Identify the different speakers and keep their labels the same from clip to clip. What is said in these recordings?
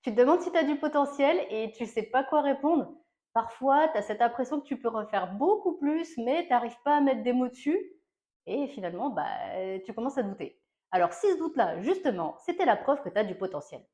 Speaker 1: Tu te demandes si tu as du potentiel et tu sais pas quoi répondre. Parfois, tu as cette impression que tu peux refaire beaucoup plus, mais tu n'arrives pas à mettre des mots dessus. Et finalement, tu commences à douter. Alors, si ce doute-là, justement, c'était la preuve que tu as du potentiel.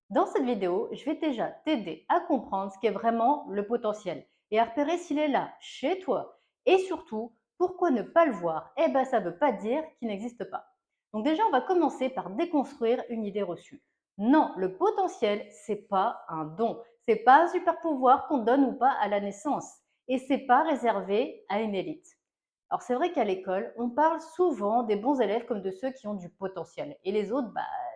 Speaker 1: Dans cette vidéo, je vais déjà t'aider à comprendre ce qu'est vraiment le potentiel et à repérer s'il est là, chez toi. Et surtout, pourquoi ne pas le voir? Eh ben, ça ne veut pas dire qu'il n'existe pas. Donc déjà, on va commencer par déconstruire une idée reçue. Non, le potentiel, c'est pas un don. C'est pas un super pouvoir qu'on donne ou pas à la naissance. Et c'est pas réservé à une élite. Alors c'est vrai qu'à l'école, on parle souvent des bons élèves comme de ceux qui ont du potentiel. Et les autres,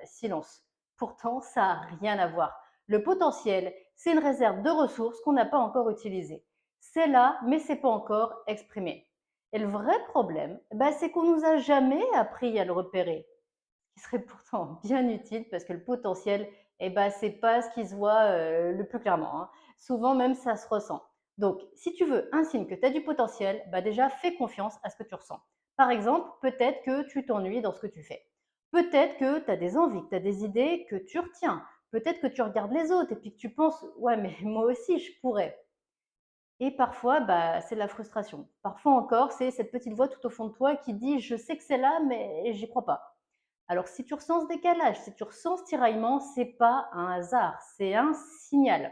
Speaker 1: silence. Pourtant, ça n'a rien à voir. Le potentiel, c'est une réserve de ressources qu'on n'a pas encore utilisée. C'est là, mais c'est pas encore exprimé. Et le vrai problème, c'est qu'on nous a jamais appris à le repérer, qui serait pourtant bien utile parce que le potentiel, c'est pas ce qui se voit le plus clairement, hein. Souvent même, ça se ressent. Donc, si tu veux un signe que tu as du potentiel, déjà fais confiance à ce que tu ressens. Par exemple, peut-être que tu t'ennuies dans ce que tu fais. Peut-être que tu as des envies, que tu as des idées que tu retiens. Peut-être que tu regardes les autres et puis que tu penses, ouais, mais moi aussi, je pourrais. Et parfois, c'est de la frustration. Parfois encore, c'est cette petite voix tout au fond de toi qui dit, je sais que c'est là, mais j'y crois pas. Alors, si tu ressens ce décalage, si tu ressens ce tiraillement, c'est pas un hasard, c'est un signal.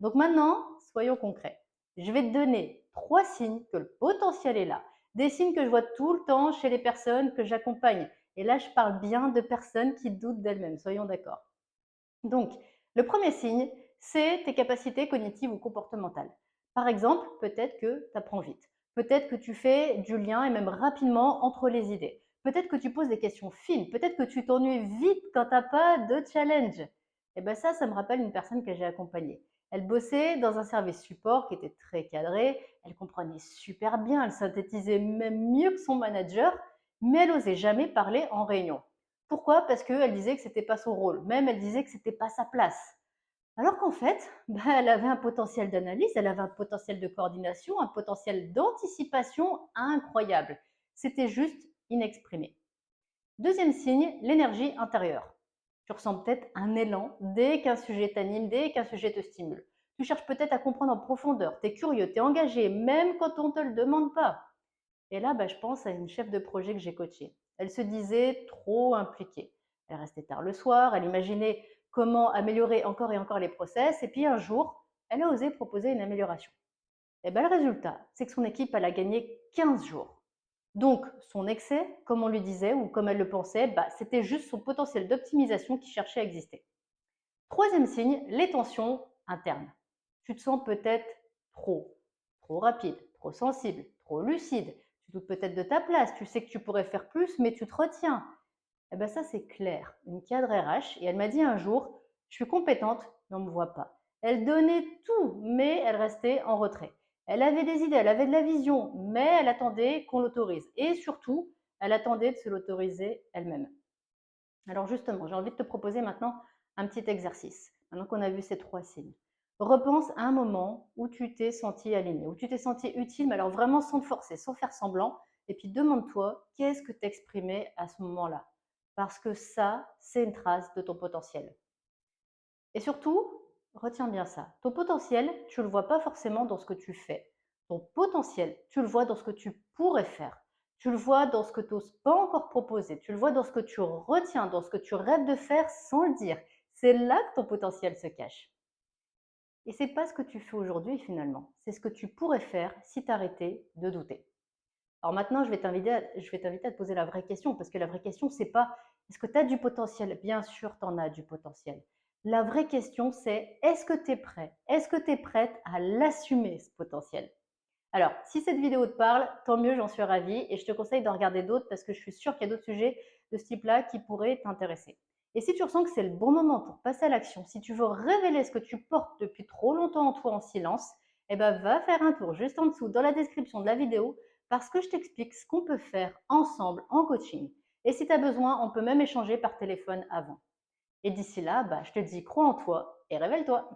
Speaker 1: Donc maintenant, soyons concrets. Je vais te donner 3 signes que le potentiel est là. Des signes que je vois tout le temps chez les personnes que j'accompagne. Et là, je parle bien de personnes qui doutent d'elles-mêmes, soyons d'accord. Donc, le premier signe, c'est tes capacités cognitives ou comportementales. Par exemple, peut-être que tu apprends vite. Peut-être que tu fais du lien et même rapidement entre les idées. Peut-être que tu poses des questions fines. Peut-être que tu t'ennuies vite quand tu n'as pas de challenge. Et bien ça me rappelle une personne que j'ai accompagnée. Elle bossait dans un service support qui était très cadré. Elle comprenait super bien. Elle synthétisait même mieux que son manager, mais elle n'osait jamais parler en réunion. Pourquoi? Parce qu'elle disait que c'était pas son rôle. Même elle disait que c'était pas sa place. Alors qu'en fait, elle avait un potentiel d'analyse, elle avait un potentiel de coordination, un potentiel d'anticipation incroyable. C'était juste inexprimé. Deuxième signe, l'énergie intérieure. Tu ressens peut-être un élan dès qu'un sujet t'anime, dès qu'un sujet te stimule. Tu cherches peut-être à comprendre en profondeur, tu es curieux, tu es engagé, même quand on ne te le demande pas. Et là, je pense à une chef de projet que j'ai coachée. Elle se disait trop impliquée. Elle restait tard le soir, elle imaginait comment améliorer encore et encore les process, et puis un jour, elle a osé proposer une amélioration. Et le résultat, c'est que son équipe, elle a gagné 15 jours. Donc, son excès, comme on lui disait, ou comme elle le pensait, c'était juste son potentiel d'optimisation qui cherchait à exister. Troisième signe, les tensions internes. Tu te sens peut-être trop rapide, trop sensible, trop lucide. Tu doutes peut-être de ta place, tu sais que tu pourrais faire plus, mais tu te retiens. Ça c'est clair, une cadre RH, et elle m'a dit un jour, je suis compétente, mais on ne me voit pas. Elle donnait tout, mais elle restait en retrait. Elle avait des idées, elle avait de la vision, mais elle attendait qu'on l'autorise. Et surtout, elle attendait de se l'autoriser elle-même. Alors justement, j'ai envie de te proposer maintenant un petit exercice, maintenant qu'on a vu ces 3 signes. Repense à un moment où tu t'es senti aligné, où tu t'es senti utile, mais alors vraiment sans te forcer, sans faire semblant. Et puis demande-toi, qu'est-ce que tu exprimais à ce moment-là? Parce que ça, c'est une trace de ton potentiel. Et surtout, retiens bien ça. Ton potentiel, tu ne le vois pas forcément dans ce que tu fais. Ton potentiel, tu le vois dans ce que tu pourrais faire. Tu le vois dans ce que tu n'oses pas encore proposer. Tu le vois dans ce que tu retiens, dans ce que tu rêves de faire sans le dire. C'est là que ton potentiel se cache. Et c'est pas ce que tu fais aujourd'hui finalement. C'est ce que tu pourrais faire si tu arrêtais de douter. Alors maintenant, je vais t'inviter à te poser la vraie question, parce que la vraie question, c'est pas est-ce que tu as du potentiel? Bien sûr, tu en as du potentiel. La vraie question, c'est est-ce que tu es prêt? Est-ce que tu es prête à l'assumer, ce potentiel? Alors, si cette vidéo te parle, tant mieux, j'en suis ravie, et je te conseille d'en regarder d'autres parce que je suis sûre qu'il y a d'autres sujets de ce type-là qui pourraient t'intéresser. Et si tu ressens que c'est le bon moment pour passer à l'action, si tu veux révéler ce que tu portes depuis trop longtemps en toi en silence, va faire un tour juste en dessous dans la description de la vidéo parce que je t'explique ce qu'on peut faire ensemble en coaching. Et si tu as besoin, on peut même échanger par téléphone avant. Et d'ici là, je te dis crois en toi et révèle-toi.